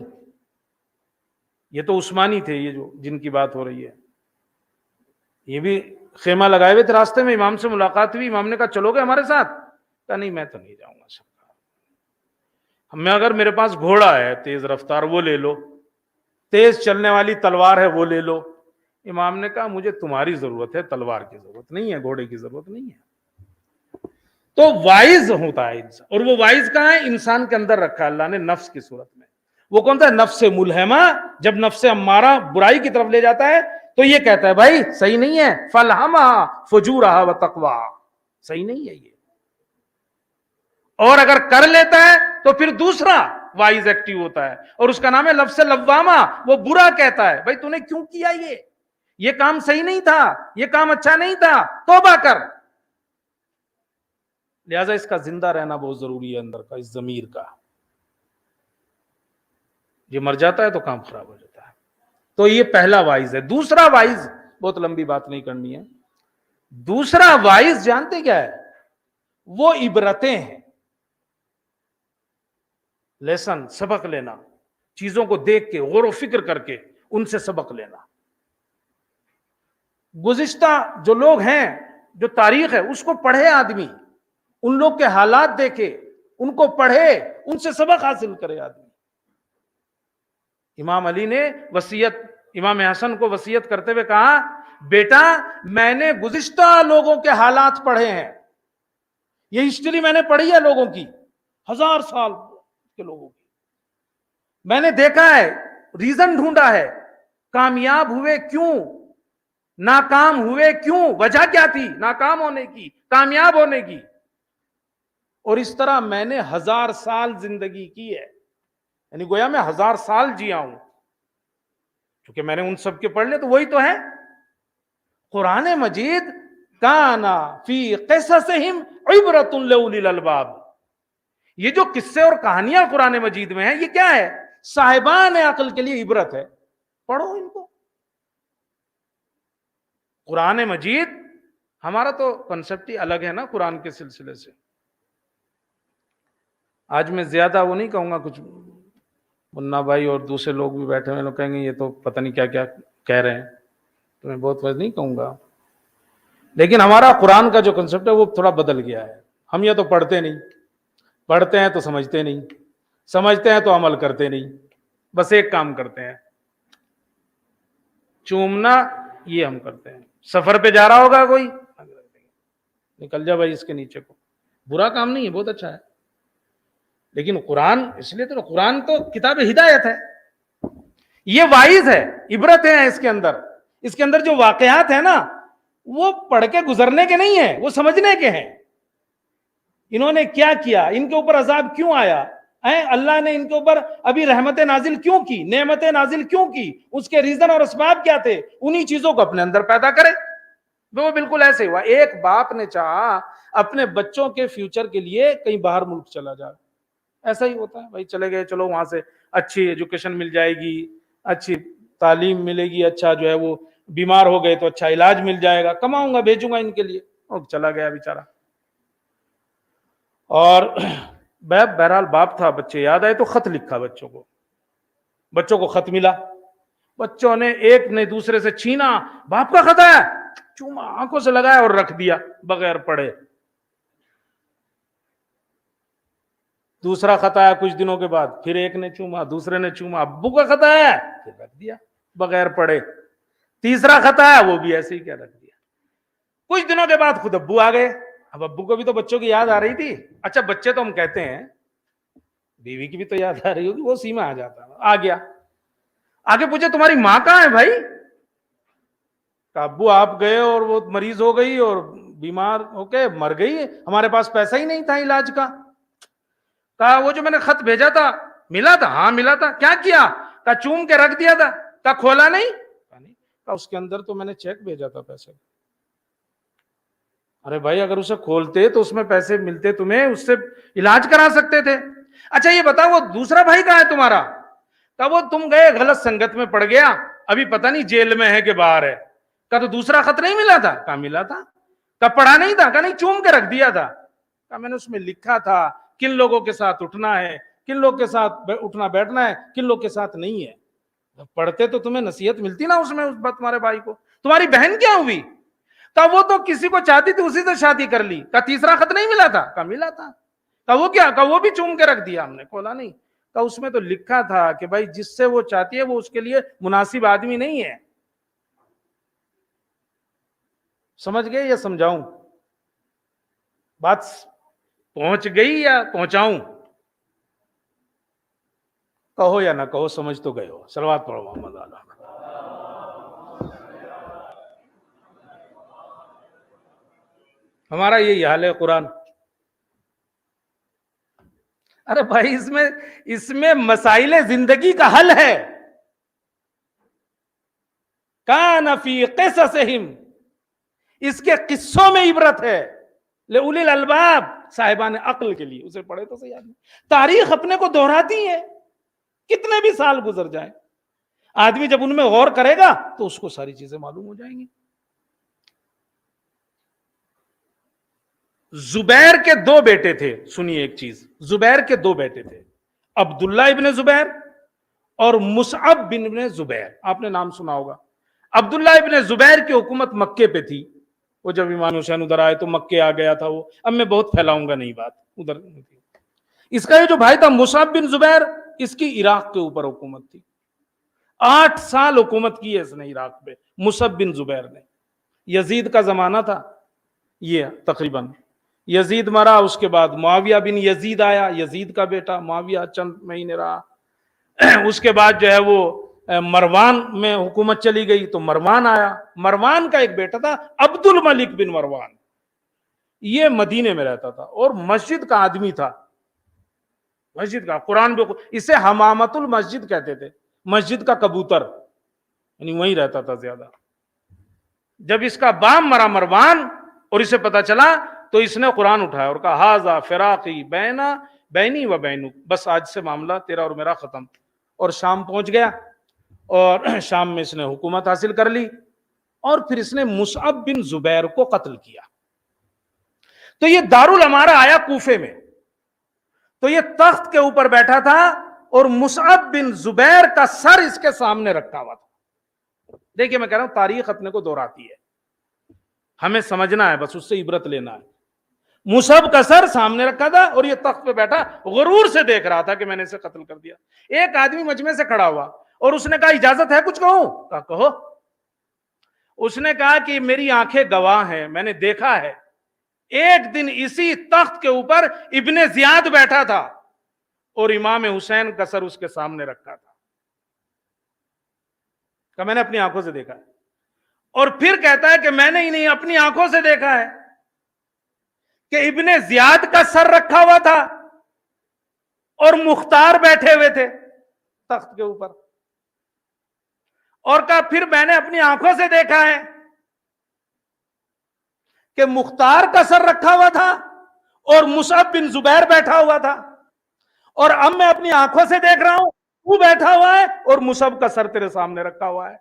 یہ تو عثمانی تھے، یہ جو جن کی بات ہو رہی ہے. یہ بھی خیمہ لگائے ہوئے تھے، راستے میں امام سے ملاقات ہوئی، امام نے کہا چلو گے ہمارے ساتھ؟ کہا نہیں میں تو نہیں جاؤں گا سرکار، میں اگر میرے پاس گھوڑا ہے تیز رفتار وہ لے لو، تیز چلنے والی تلوار ہے وہ لے لو. امام نے کہا مجھے تمہاری ضرورت ہے، تلوار کی ضرورت نہیں ہے، گھوڑے کی ضرورت نہیں ہے. تو وائز ہوتا ہے انسان، اور وہ وائز کہاں ہے؟ انسان کے اندر رکھا ہے اللہ نے نفس کی صورت میں. وہ کون سا؟ نفس ملہمہ. جب نفس امارہ برائی کی طرف لے جاتا ہے تو یہ کہتا ہے بھائی صحیح نہیں ہے، فَالْهَمَهَا فُجُورَهَا وَتَقْوَاهَا، صحیح نہیں ہے یہ. اور اگر کر لیتا ہے تو پھر دوسرا وائز ایکٹیو ہوتا ہے، اور اس کا نام ہے لفظ لوامہ. وہ برا کہتا ہے بھائی تو نے کیوں کیا، یہ کام صحیح نہیں تھا، یہ کام اچھا نہیں تھا، توبہ کر. لہذا اس کا زندہ رہنا بہت ضروری ہے، اندر کا اس ضمیر کا. یہ مر جاتا ہے تو کام خراب ہو جاتا ہے. تو یہ پہلا وائز ہے. دوسرا وائز، بہت لمبی بات نہیں کرنی ہے، دوسرا وائز جانتے کیا ہے؟ وہ عبرتیں ہیں، لیسن، سبق لینا، چیزوں کو دیکھ کے غور و فکر کر کے ان سے سبق لینا. گزشتہ جو لوگ ہیں، جو تاریخ ہے اس کو پڑھے آدمی، ان لوگ کے حالات دیکھے، ان کو پڑھے، ان سے سبق حاصل کرے آدمی. امام علی نے وصیت امام حسن کو وصیت کرتے ہوئے کہا بیٹا میں نے گزشتہ لوگوں کے حالات پڑھے ہیں، یہ ہسٹری میں نے پڑھی ہے لوگوں کی، 1000 سال کے لوگوں کی، میں نے دیکھا ہے، ریزن ڈھونڈا ہے، کامیاب ہوئے کیوں، ناکام ہوئے کیوں، وجہ کیا تھی ناکام ہونے کی، کامیاب ہونے کی. اور اس طرح میں نے 1000 سال زندگی کی ہے، یعنی گویا میں 1000 سال جیا ہوں، کیونکہ میں نے ان سب کے پڑھ لے تو وہی تو ہے. قرآن مجید کانا فی قصصہم عبرۃ لأولی الالباب. یہ جو قصے اور کہانیاں قرآن مجید میں ہیں یہ کیا ہے؟ صاحبان عقل کے لیے عبرت ہے، پڑھو ان کو. قرآن مجید، ہمارا تو کنسپٹ ہی الگ ہے نا قرآن کے سلسلے سے. آج میں زیادہ وہ نہیں کہوں گا، کچھ منا بھائی اور دوسرے لوگ بھی بیٹھے ہوئے لوگ کہیں گے یہ تو پتہ نہیں کیا کیا کہہ رہے ہیں، تو میں بہت ویسے نہیں کہوں گا. لیکن ہمارا قرآن کا جو کنسپٹ ہے وہ تھوڑا بدل گیا ہے. ہم یہ تو پڑھتے نہیں، پڑھتے ہیں تو سمجھتے نہیں، سمجھتے ہیں تو عمل کرتے نہیں، بس ایک کام کرتے ہیں، چومنا، یہ ہم کرتے ہیں. سفر پہ جا رہا ہوگا کوئی، نکل جا بھائی اس کے نیچے کو، برا کام نہیں ہے، بہت اچھا ہے. لیکن قرآن، اس لیے تو قرآن تو کتاب ہدایت ہے، یہ وائز ہے، عبرتیں ہیں اس کے اندر. اس کے اندر جو واقعات ہیں نا وہ پڑھ کے گزرنے کے نہیں ہیں، وہ سمجھنے کے ہیں. انہوں نے کیا کیا، ان کے اوپر عذاب کیوں آیا، اللہ نے ان کے اوپر ابھی رحمت نازل کیوں کی، نعمتیں نازل کیوں کی، اس کے ریزن اور اسباب کیا تھے، انہی چیزوں کو اپنے اندر پیدا کرے. وہ بالکل ایسے ہوا. ایک باپ نے چاہا اپنے بچوں کے فیوچر کے لیے کہیں باہر ملک چلا جائے، ایسا ہی ہوتا ہے بھائی، چلے گئے، چلو وہاں سے اچھی ایجوکیشن مل جائے گی، اچھی تعلیم ملے گی، اچھا جو ہے وہ بیمار ہو گئے تو اچھا علاج مل جائے گا، کماؤں گا بھیجوں گا ان کے لیے، اور چلا گیا بیچارہ. اور بہرحال باپ تھا، بچے یاد آئے تو خط لکھا بچوں کو، بچوں کو خط ملا، بچوں نے ایک نے دوسرے سے چھینا، باپ کا خط ہے، چوما، آنکھوں سے لگایا اور رکھ دیا بغیر پڑھے. دوسرا خط آیا کچھ دنوں کے بعد، پھر ایک نے چوما، دوسرے نے چوما، ابو کا خط آیا، پھر رکھ دیا بغیر پڑھے. تیسرا خط آیا، وہ بھی ایسے ہی کیا رکھ دیا. کچھ دنوں کے بعد خود ابو آ گئے. اب ابو کو بھی تو بچوں کی یاد آ رہی تھی. اچھا بچے تو ہم کہتے ہیں، بیوی کی بھی تو یاد آ رہی ہوگی، وہ سیما آ جاتا، آ گیا. آگے پوچھے تمہاری ماں کہاں ہے بھائی؟ کہ ابو آپ گئے اور وہ مریض ہو گئی اور بیمار ہو کے مر گئی، ہمارے پاس پیسہ ہی نہیں تھا علاج کا. کہا وہ جو میں نے خط بھیجا تھا ملا تھا؟ ہاں ملا تھا. کیا کیا؟ کہا چوم کے رکھ دیا تھا. کہا کھولا نہیں؟ کہا اس کے اندر تو میں نے چیک بھیجا تھا پیسے. ارے بھائی اگر اسے کھولتے تو اس میں پیسے ملتے تمہیں، اس سے علاج کرا سکتے تھے۔ اچھا یہ بتاؤ وہ دوسرا بھائی کہاں ہے تمہارا؟ کہ وہ تم گئے غلط سنگت میں پڑ گیا، ابھی پتہ نہیں جیل میں ہے کہ باہر ہے۔ کہ تو دوسرا خط نہیں ملا تھا؟ کہا ملا تھا۔ کہ پڑھا نہیں تھا؟ کہ نہیں چوم کے رکھ دیا تھا۔ کہ میں نے اس میں لکھا تھا کن لوگوں کے ساتھ اٹھنا ہے، کن لوگ کے ساتھ اٹھنا بیٹھنا ہے، کن لوگ کے ساتھ نہیں ہے۔ پڑھتے تو تمہیں نصیحت ملتی نا اس میں، اس بات تمہارے بھائی کو۔ تمہاری بہن کیا ہوئی؟ کہ وہ تو کسی کو چاہتی تھی اسی سے شادی کر لی۔ کہ تیسرا خط نہیں ملا تھا؟ کہ ملا تھا۔ کہ وہ کیا؟ کہ وہ بھی چوم کے رکھ دیا ہم نے، کھولا نہیں۔ کہ اس میں تو لکھا تھا کہ بھائی جس سے وہ چاہتی ہے وہ اس کے لیے مناسب آدمی نہیں ہے۔ سمجھ گئے یا سمجھاؤں؟ بات پہنچ گئی یا پہنچاؤں؟ کہو یا نہ کہو، سمجھ تو گئے ہو۔ صلوات پڑھو محمد علیہ۔ ہمارا یہی حال ہے قرآن۔ ارے بھائی اس میں مسائل زندگی کا حل ہے۔ کان فی قصصہم، اس کے قصوں میں عبرت ہے، لأولی الالباب، صاحبان عقل کے لیے۔ اسے پڑھے تو صحیح آدمی۔ تاریخ اپنے کو دہراتی ہے، کتنے بھی سال گزر جائیں، آدمی جب ان میں غور کرے گا تو اس کو ساری چیزیں معلوم ہو جائیں گی۔ زبیر کے دو بیٹے تھے، سنیے ایک چیز، زبیر کے دو بیٹے تھے، عبداللہ ابن زبیر اور مصعب بن زبیر۔ آپ نے نام سنا ہوگا۔ عبداللہ ابن زبیر کی حکومت مکے پہ تھی، وہ جب امام حسین ادھر آئے تو مکے آ گیا تھا وہ۔ اب میں بہت پھیلاؤں گا نہیں بات ادھر۔ اس کا یہ جو بھائی تھا مصعب بن زبیر، اس کی عراق کے اوپر حکومت تھی، 8 سال حکومت کی ہے اس نے عراق پہ، مصعب بن زبیر نے۔ یزید کا زمانہ تھا یہ تقریباً، یزید مرا، اس کے بعد معاویہ بن یزید آیا، یزید کا بیٹا معاویہ چند مہینے رہا۔ اس کے بعد جو ہے وہ مروان میں حکومت چلی گئی تو مروان آیا۔ مروان کا ایک بیٹا تھا عبد الملک بن مروان، یہ مدینے میں رہتا تھا اور مسجد کا آدمی تھا، مسجد کا قرآن بھی، اسے حمامت المسجد کہتے تھے، مسجد کا کبوتر، یعنی وہیں رہتا تھا زیادہ۔ جب اس کا باپ مرا مروان اور اسے پتا چلا تو اس نے قرآن اٹھایا اور کہا ہاذا فراقی بینی و بینک، بس آج سے معاملہ تیرا اور میرا ختم۔ اور شام پہنچ گیا اور شام میں اس نے حکومت حاصل کر لی، اور پھر اس نے مصعب بن زبیر کو قتل کیا۔ تو یہ دارالامارہ آیا کوفے میں، تو یہ تخت کے اوپر بیٹھا تھا اور مصعب بن زبیر کا سر اس کے سامنے رکھا ہوا تھا۔ دیکھیں میں کہہ رہا ہوں تاریخ اپنے کو دہراتی ہے، ہمیں سمجھنا ہے، بس اس سے عبرت لینا ہے۔ مصعب کا سر سامنے رکھا تھا اور یہ تخت پہ بیٹھا غرور سے دیکھ رہا تھا کہ میں نے اسے قتل کر دیا۔ ایک آدمی مجمع سے کھڑا ہوا اور اس نے کہا اجازت ہے کچھ کہوں؟ کہا کہو۔ اس نے کہا کہ میری آنکھیں گواہ ہیں، میں نے دیکھا ہے ایک دن اسی تخت کے اوپر ابن زیاد بیٹھا تھا اور امام حسین کا سر اس کے سامنے رکھا تھا، کہ میں نے اپنی آنکھوں سے دیکھا ہے۔ اور پھر کہتا ہے کہ میں نے ہی نہیں اپنی آنکھوں سے دیکھا ہے کہ ابن زیاد کا سر رکھا ہوا تھا اور مختار بیٹھے ہوئے تھے تخت کے اوپر، اور کہا پھر میں نے اپنی آنکھوں سے دیکھا ہے کہ مختار کا سر رکھا ہوا تھا اور مصعب بن زبیر بیٹھا ہوا تھا، اور اب میں اپنی آنکھوں سے دیکھ رہا ہوں تو بیٹھا ہوا ہے اور مصعب کا سر تیرے سامنے رکھا ہوا ہے۔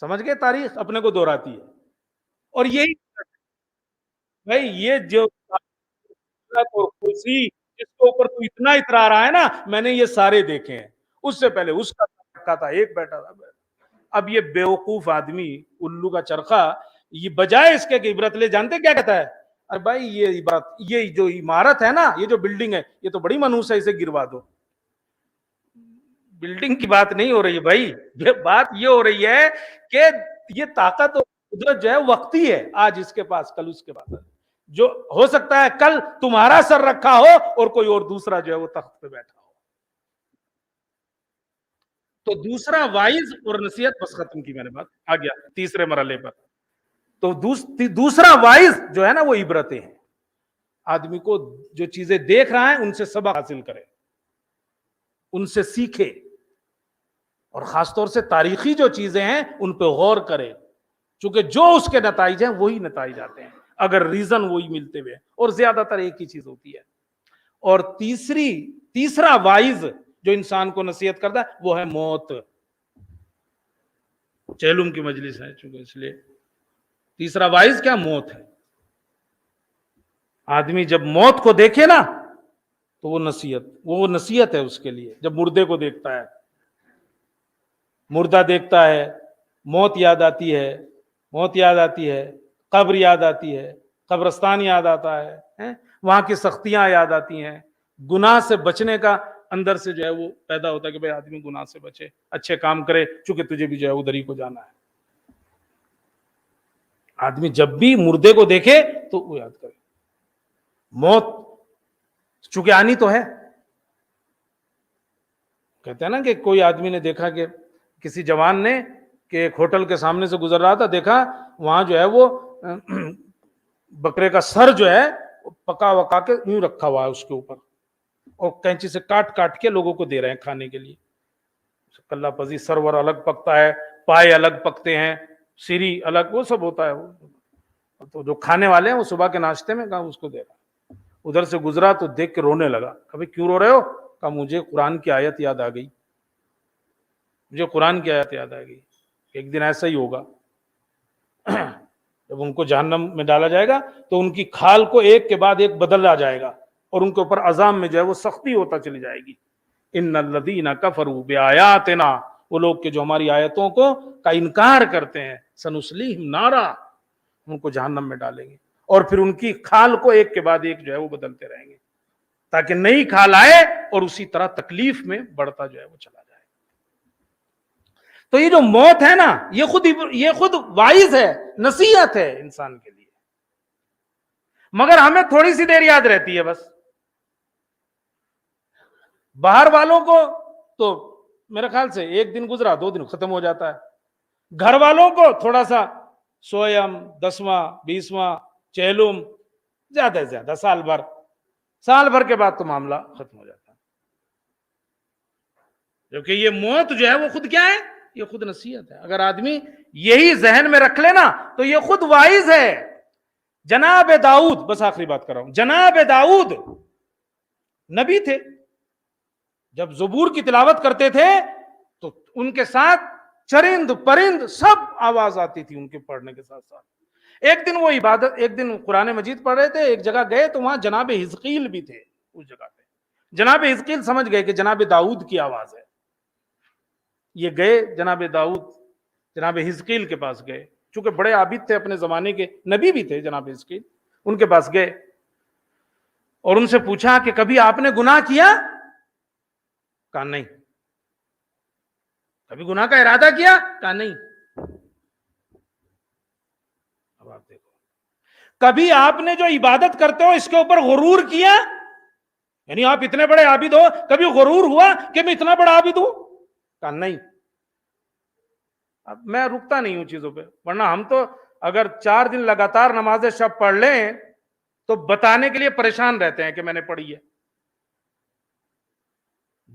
سمجھ گئے؟ تاریخ اپنے کو دہراتی ہے۔ اور یہی بھائی یہ جو اور خوشی جس کے اوپر تو اتنا اترا رہا ہے نا، میں نے یہ سارے دیکھے ہیں، اس سے پہلے اس کا رکھا تھا، ایک بیٹا تھا۔ اب یہ بیوقوف آدمی الو کا چرخا، یہ بجائے اس کے کہ عبرت لے، جانتے کیا کہتا ہے؟ ارے بھائی یہ عبرت، یہ جو عمارت ہے نا، یہ جو بلڈنگ ہے یہ تو بڑی منحوس ہے، اسے گروا دو۔ بلڈنگ کی بات نہیں ہو رہی ہے بھائی، یہ بات یہ ہو رہی ہے کہ یہ طاقت اور قدرت جو ہے وقتی ہے، آج اس کے پاس کل اس کے پاس، جو ہو سکتا ہے کل تمہارا سر رکھا ہو اور کوئی اور دوسرا جو ہے وہ تخت پہ بیٹھا ہو۔ تو دوسرا وائز اور نصیحت، بس ختم کی میں نے بات، آ گیا تیسرے مرحلے پر۔ تو دوسرا وائز جو ہے نا وہ عبرتیں ہیں، آدمی کو جو چیزیں دیکھ رہا ہے ان سے سبق حاصل کرے، ان سے سیکھے، اور خاص طور سے تاریخی جو چیزیں ہیں ان پہ غور کرے۔ چونکہ جو اس کے نتائج ہیں وہی نتائج آتے ہیں اگر ریزن وہی ملتے ہوئے، اور زیادہ تر ایک ہی چیز ہوتی ہے۔ اور تیسرا وائز جو انسان کو نصیحت کرتا ہے وہ ہے موت۔ چہلم کی مجلس ہے چونکہ اس لیے تیسرا وائز کیا؟ موت ہے۔ آدمی جب موت کو دیکھے نا تو وہ نصیحت ہے اس کے لیے۔ جب مردے کو دیکھتا ہے، مردہ دیکھتا ہے، موت یاد آتی ہے، قبر یاد آتی ہے، قبرستان یاد آتا ہے، وہاں کی سختیاں یاد آتی ہیں، گناہ سے بچنے کا اندر سے جو ہے وہ پیدا ہوتا ہے کہ بھئی آدمی گناہ سے بچے، اچھے کام کرے، چونکہ تجھے بھی جو ہے ادھر ہی کو جانا ہے۔ آدمی جب بھی مردے کو دیکھے تو وہ یاد کرے موت، چونکہ آنی تو ہے۔ کہتے ہیں نا کہ کوئی آدمی نے دیکھا کہ کسی جوان نے کہ ایک ہوٹل کے سامنے سے گزر رہا تھا، دیکھا وہاں جو ہے وہ بکرے کا سر جو ہے پکا وکا کے یوں رکھا ہوا ہے اس کے اوپر، اور کینچی سے کاٹ کاٹ کے لوگوں کو دے رہے ہیں کھانے کے لیے۔ کلہ پزی سرور الگ پکتا ہے، پائے الگ پکتے ہیں، سیری الگ، وہ سب ہوتا ہے۔ وہ تو جو کھانے والے ہیں وہ صبح کے ناشتے میں کہا اس کو دے رہا۔ ادھر سے گزرا تو دیکھ کے رونے لگا، کبھی کیوں رو رہے ہو؟ کہا مجھے قرآن کی آیت یاد آ گئی، مجھے قرآن کی آیت یاد آ گئی، ایک دن ایسا ہی ہوگا جب ان کو جہنم میں ڈالا جائے گا تو ان کی کھال کو ایک کے بعد ایک بدلا جائے گا، اور ان کے اوپر عذاب میں جو ہے وہ سختی ہوتا چلی جائے گی۔ ان الذین کفروا بآیاتنا، وہ لوگ کہ جو ہماری آیتوں کا انکار کرتے ہیں، سنسلیہم نارا، ان کو جہنم میں ڈالیں گے، اور پھر ان کی کھال کو ایک کے بعد ایک جو ہے وہ بدلتے رہیں گے تاکہ نئی کھال آئے اور اسی طرح تکلیف میں بڑھتا جو ہے وہ چلا جائے۔ تو یہ جو موت ہے نا، یہ خود وائز ہے، نصیحت ہے انسان کے لیے، مگر ہمیں تھوڑی سی دیر یاد رہتی ہے بس۔ باہر والوں کو تو میرے خیال سے ایک دن گزرا 2 دن ختم ہو جاتا ہے، گھر والوں کو تھوڑا سا سویم، 10واں 20واں چہلم، زیادہ سے زیادہ سال بھر کے بعد تو معاملہ ختم ہو جاتا ہے۔ کیونکہ یہ موت جو ہے وہ خود کیا ہے؟ یہ خود نصیحت ہے۔ اگر آدمی یہی ذہن میں رکھ لینا تو یہ خود وائز ہے۔ جناب داؤد، بس آخری بات کر رہا ہوں، جناب داؤد نبی تھے، جب زبور کی تلاوت کرتے تھے تو ان کے ساتھ چرند پرند سب آواز آتی تھی ان کے پڑھنے کے ساتھ ساتھ۔ ایک دن قرآن مجید پڑھ رہے تھے، ایک جگہ گئے تو وہاں جناب حزقیل بھی تھے اس جگہ پہ۔ جناب حزقیل سمجھ گئے کہ جناب داؤد کی آواز ہے، یہ گئے جناب داؤد جناب حزقیل کے پاس گئے، چونکہ بڑے عابد تھے اپنے زمانے کے، نبی بھی تھے جناب حزقیل، ان کے پاس گئے اور ان سے پوچھا کہ کبھی آپ نے گناہ کیا؟ کہا نہیں۔ کبھی گناہ کا ارادہ کیا؟ کہا نہیں۔ اب آپ دیکھو، کبھی آپ نے جو عبادت کرتے ہو اس کے اوپر غرور کیا؟ یعنی آپ اتنے بڑے عابد ہو، کبھی غرور ہوا کہ میں اتنا بڑا عابد ہوں؟ کہا نہیں۔ اب میں رکتا نہیں ہوں چیزوں پہ، ورنہ ہم تو اگر 4 دن لگاتار نماز شب پڑھ لیں تو بتانے کے لیے پریشان رہتے ہیں کہ میں نے پڑھی ہے۔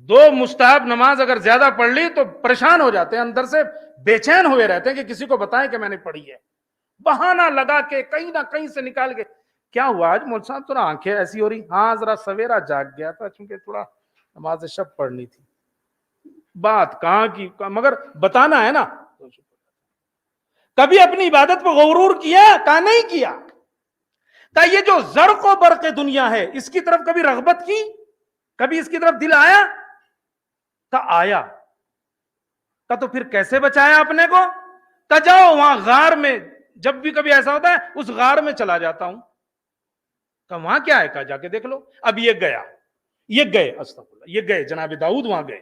2 مستحب نماز اگر زیادہ پڑھ لی تو پریشان ہو جاتے ہیں، اندر سے بے چین ہوئے رہتے ہیں کہ کسی کو بتائیں کہ میں نے پڑھی ہے، بہانہ لگا کے کہیں نہ کہیں سے نکال کے، کیا ہوا آج مول صاحب تھوڑا آنکھیں ایسی ہو رہی؟ ہاں ذرا سویرا جاگ گیا تھا چونکہ تھوڑا نماز شب پڑھنی تھی۔ بات کہاں کی، مگر بتانا ہے نا۔ کبھی اپنی عبادت پہ غرور کیا؟ کہا نہیں کیا۔ کہا یہ جو زرق و برق دنیا ہے اس کی طرف کبھی رغبت کی؟ کبھی اس کی طرف دل آیا؟ کہا آیا۔ کہا تو پھر کیسے بچایا اپنے کو؟ کہا جاؤ وہاں غار میں، جب بھی کبھی ایسا ہوتا ہے اس غار میں چلا جاتا ہوں۔ کہا وہاں کیا ہے؟ کہا جا کے دیکھ لو۔ اب یہ گئے استغفر اللہ، یہ گئے جناب داؤد وہاں گئے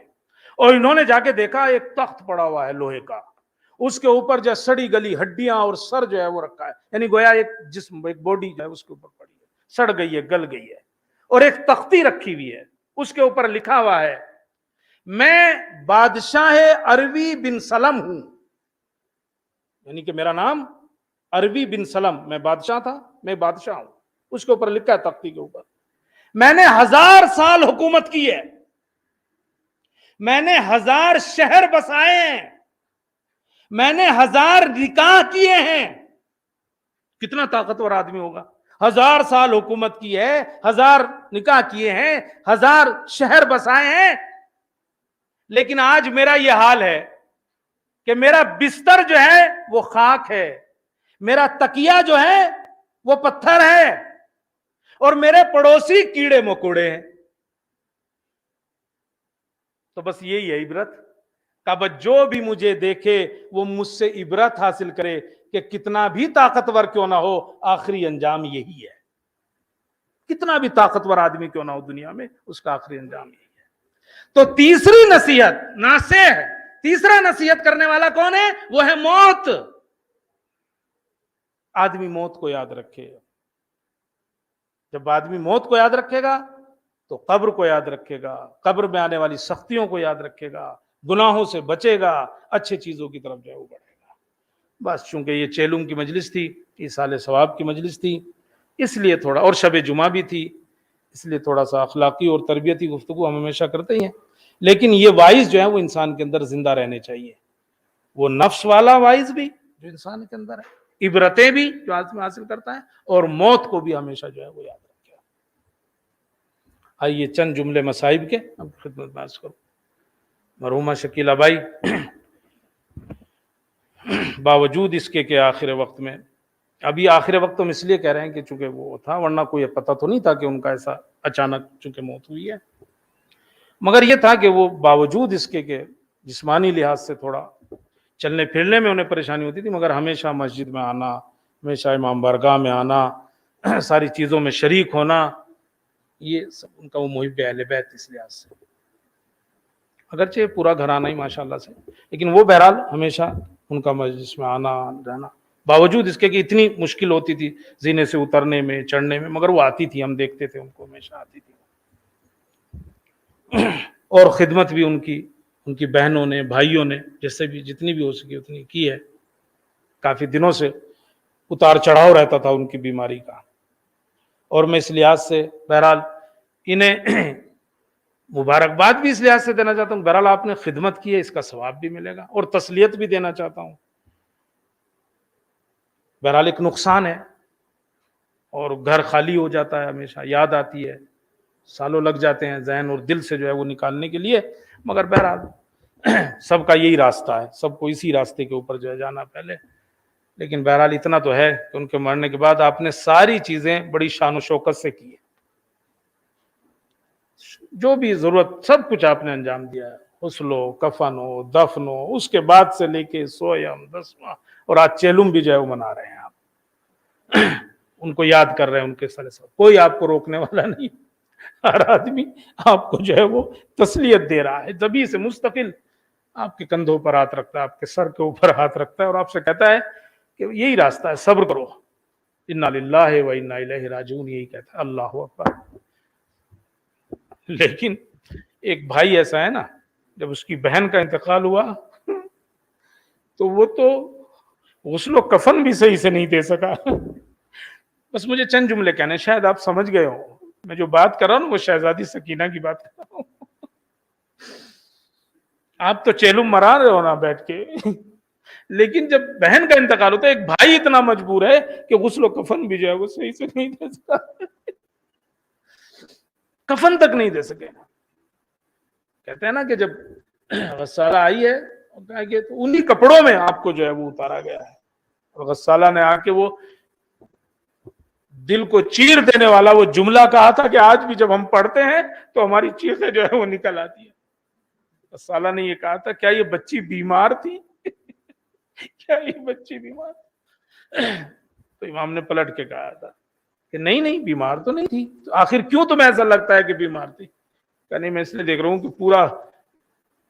اور انہوں نے جا کے دیکھا ایک تخت پڑا ہوا ہے لوہے کا، اس کے اوپر جو سڑی گلی ہڈیاں اور سر جو ہے وہ رکھا ہے، یعنی گویا ایک جسم، ایک باڈی جو ہے اس کے اوپر پڑی ہے، سڑ گئی ہے، گل گئی ہے، اور ایک تختی رکھی ہوئی ہے، اس کے اوپر لکھا ہوا ہے میں بادشاہ عروی بن سلم ہوں، یعنی کہ میرا نام عروی بن سلم، میں بادشاہ تھا، میں بادشاہ ہوں۔ اس کے اوپر لکھا ہے تختی کے اوپر، میں نے 1000 سال حکومت کی ہے، میں نے 1000 شہر بسائے ہیں، میں نے 1000 نکاح کیے ہیں. کتنا طاقتور آدمی ہوگا. 1000 سال حکومت کی ہے, 1000 نکاح کیے ہیں, 1000 شہر بسائے ہیں. لیکن آج میرا یہ حال ہے کہ میرا بستر جو ہے وہ خاک ہے, میرا تکیہ جو ہے وہ پتھر ہے, اور میرے پڑوسی کیڑے مکوڑے ہیں. تو بس یہی ہے عبرت. کہ جو بھی مجھے دیکھے وہ مجھ سے عبرت حاصل کرے کہ کتنا بھی طاقتور کیوں نہ ہو, آخری انجام یہی ہے. کتنا بھی طاقتور آدمی کیوں نہ ہو دنیا میں, اس کا آخری انجام یہی ہے. تو تیسری نصیحت ناصح, تیسرا نصیحت کرنے والا کون ہے؟ وہ ہے موت. آدمی موت کو یاد رکھے. جب آدمی موت کو یاد رکھے گا تو قبر کو یاد رکھے گا, قبر میں آنے والی سختیوں کو یاد رکھے گا, گناہوں سے بچے گا, اچھے چیزوں کی طرف جو ہے وہ بڑھے گا. بس چونکہ یہ چیلم کی مجلس تھی, ایصال ثواب کی مجلس تھی, اس لیے تھوڑا, اور شب جمعہ بھی تھی, اس لیے تھوڑا سا اخلاقی اور تربیتی گفتگو ہم ہمیشہ کرتے ہی ہیں. لیکن یہ وائز جو ہے وہ انسان کے اندر زندہ رہنے چاہیے. وہ نفس والا وائز بھی جو انسان کے اندر ہے, عبرتیں بھی جو آدمی حاصل کرتا ہے, اور موت کو بھی ہمیشہ جو ہے وہ یاد رکھے. آئیے چند جملے مصائب کے اب خدمت میں عرض کروں. مرحومہ شکیلہ بائی باوجود اس کے کہ آخر وقت میں, ابھی آخر وقت ہم اس لیے کہہ رہے ہیں کہ چونکہ وہ تھا, ورنہ کوئی پتہ تو نہیں تھا کہ ان کا ایسا اچانک چونکہ موت ہوئی ہے. مگر یہ تھا کہ وہ باوجود اس کے کہ جسمانی لحاظ سے تھوڑا چلنے پھرنے میں انہیں پریشانی ہوتی تھی, مگر ہمیشہ مسجد میں آنا, ہمیشہ امام بارگاہ میں آنا, ساری چیزوں میں شریک ہونا, یہ سب ان کا وہ محب اہل بیت اس لحاظ سے. اگرچہ پورا گھرانہ ہی ماشاءاللہ سے, لیکن وہ بہرحال ہمیشہ ان کا مجلس میں آنا رہنا, باوجود اس کے کہ اتنی مشکل ہوتی تھی زینے سے اترنے میں, چڑھنے میں, مگر وہ آتی تھی, ہم دیکھتے تھے ان کو, ہمیشہ آتی تھی. اور خدمت بھی ان کی بہنوں نے, بھائیوں نے جس سے بھی جتنی بھی ہو سکی اتنی کی ہے. کافی دنوں سے اتار چڑھاؤ رہتا تھا ان کی بیماری کا, اور میں اس لحاظ سے بہرحال انہیں مبارکباد بھی اس لحاظ سے دینا چاہتا ہوں. بہرحال آپ نے خدمت کی ہے, اس کا ثواب بھی ملے گا, اور تسلیت بھی دینا چاہتا ہوں. بہرحال ایک نقصان ہے, اور گھر خالی ہو جاتا ہے, ہمیشہ یاد آتی ہے, سالوں لگ جاتے ہیں ذہن اور دل سے جو ہے وہ نکالنے کے لیے, مگر بہرحال سب کا یہی راستہ ہے, سب کو اسی راستے کے اوپر جو ہے جانا پہلے. لیکن بہرحال اتنا تو ہے کہ ان کے مرنے کے بعد آپ نے ساری چیزیں بڑی شان و شوکت سے کی ہے, جو بھی ضرورت سب کچھ آپ نے انجام دیا ہے. غسل ہو, کفن ہو, دفن ہو, اس کے بعد سے لے کے سویم, دسواں, اور آج چیلم بھی جو ہے وہ منا رہے ہیں آپ. ان کو یاد کر رہے ہیں, ان کے سارے سب, کوئی آپ کو روکنے والا نہیں. ہر آدمی آپ کو جو ہے وہ تسلیت دے رہا ہے, جبھی سے مستقل آپ کے کندھوں پر ہاتھ رکھتا ہے, آپ کے سر کے اوپر ہاتھ رکھتا ہے, اور آپ سے کہتا ہے کہ یہی راستہ ہے, صبر کرو, انا للہ و انا الیہ راجعون, یہی کہتا ہے. اللہ اکبر. لیکن ایک بھائی ایسا ہے نا, جب اس کی بہن کا انتقال ہوا تو وہ تو غسل و کفن بھی صحیح سے نہیں دے سکا. بس مجھے چند جملے کہنے, شاید آپ سمجھ گئے ہوں, میں جو بات کر رہا ہوں وہ شہزادی سکینہ کی بات کر رہا ہوں. آپ تو چیلم مرا رہے ہو نا بیٹھ کے, لیکن جب بہن کا انتقال ہوتا ہے, ایک بھائی اتنا مجبور ہے کہ غسل و کفن بھی جو ہے وہ صحیح سے نہیں دے سکا, کفن تک نہیں دے سکے. کہتے ہیں نا کہ جب غسالہ آئی ہے تو انہی کپڑوں میں آپ کو جو ہے وہ اتارا گیا ہے, اور غسالہ نے آ کے وہ دل کو چیر دینے والا وہ جملہ کہا تھا کہ آج بھی جب ہم پڑھتے ہیں تو ہماری چیخیں جو ہے وہ نکل آتی ہیں. غسالہ نے یہ کہا تھا, کیا یہ بچی بیمار تھی؟ کیا یہ بچی بیمار؟ تو امام نے پلٹ کے کہا تھا کہ نہیں بیمار تو نہیں تھی. تو آخر کیوں تمہیں ایسا لگتا ہے کہ بیمار تھی؟ کہ نہیں, میں اس لیے دیکھ رہا ہوں کہ پورا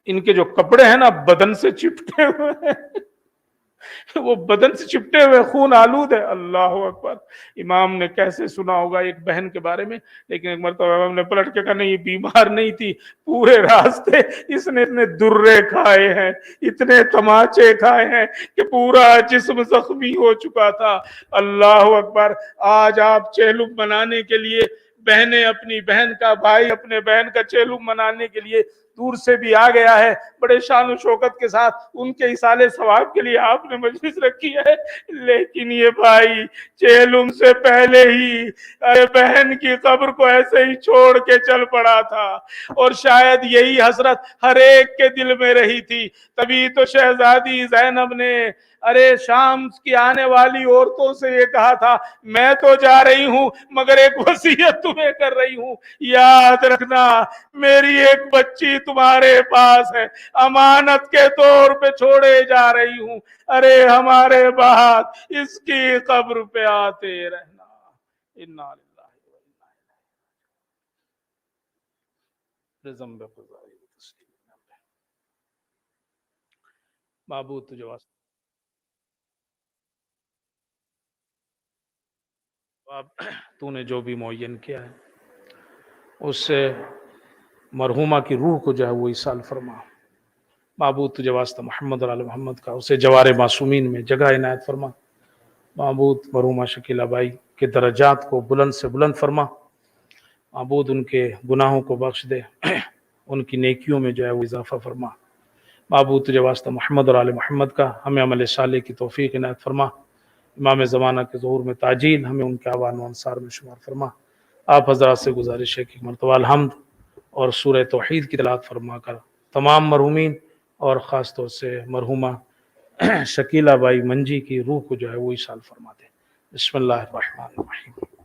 ان کے جو کپڑے ہیں نا بدن سے چپٹے ہوئے ہیں, وہ بدن سے چپٹے ہوئے خون آلود ہے. اللہ اکبر. امام نے کیسے سنا ہوگا ایک بہن کے بارے میں, لیکن ایک مرتبہ امام نے پلٹ کے کہا نہیں, یہ بیمار نہیں تھی, پورے راستے اس نے اتنے درے کھائے ہیں, اتنے تماچے کھائے ہیں کہ پورا جسم زخمی ہو چکا تھا. اللہ اکبر. آج آپ چیلم منانے کے لیے, بہنیں اپنی بہن کا, بھائی اپنے بہن کا چیلم منانے کے لیے دور سے بھی آ گیا ہے، بڑے شان و شوکت کے ساتھ ان کے اصالے ثواب کے لیے آپ نے مجلس رکھی ہے، لیکن یہ بھائی چہلم سے پہلے ہی ارے بہن کی قبر کو ایسے ہی چھوڑ کے چل پڑا تھا، اور شاید یہی حسرت ہر ایک کے دل میں رہی تھی، تبھی تو شہزادی زینب نے ارے شام کی آنے والی عورتوں سے یہ کہا تھا میں تو جا رہی ہوں مگر ایک وصیت تمہیں کر رہی ہوں، یاد رکھنا میری ایک بچی تمہارے پاس ہے، امانت کے طور پہ چھوڑے جا رہی ہوں، ارے ہمارے بعد اس کی قبر پہ آتے رہنا۔ انا للہ و انا الیہ رزم بقضاء تسلیم۔ معبود تجھے واسطہ تو نے جو بھی معین کیا ہے اس سے مرحومہ کی روح کو جو ہے وہ ایصال فرما، معبود تجھے واسطہ محمد اور آل محمد کا اسے جوار معصومین میں جگہ عنایت فرما، معبود مرحومہ شکیلہ بائی کے درجات کو بلند سے بلند فرما، معبود ان کے گناہوں کو بخش دے، ان کی نیکیوں میں جو ہے وہ اضافہ فرما، معبود تجھے واسطہ محمد اور آل محمد کا ہمیں عمل صالح کی توفیق عنایت فرما، امام زمانہ کے ظہور میں تاجیل ہمیں ان کے اعوان و انصار میں شمار فرما، آپ حضرات سے گزارش ہے کہ مرتبہ الحمد اور سورہ توحید کی تلاوت فرما کر تمام مرحومین اور خاص طور سے مرحومہ شکیلہ بائی منجی کی روح کو جو ہے وہ ایصال فرما دے۔ بسم اللہ الرحمن الرحیم۔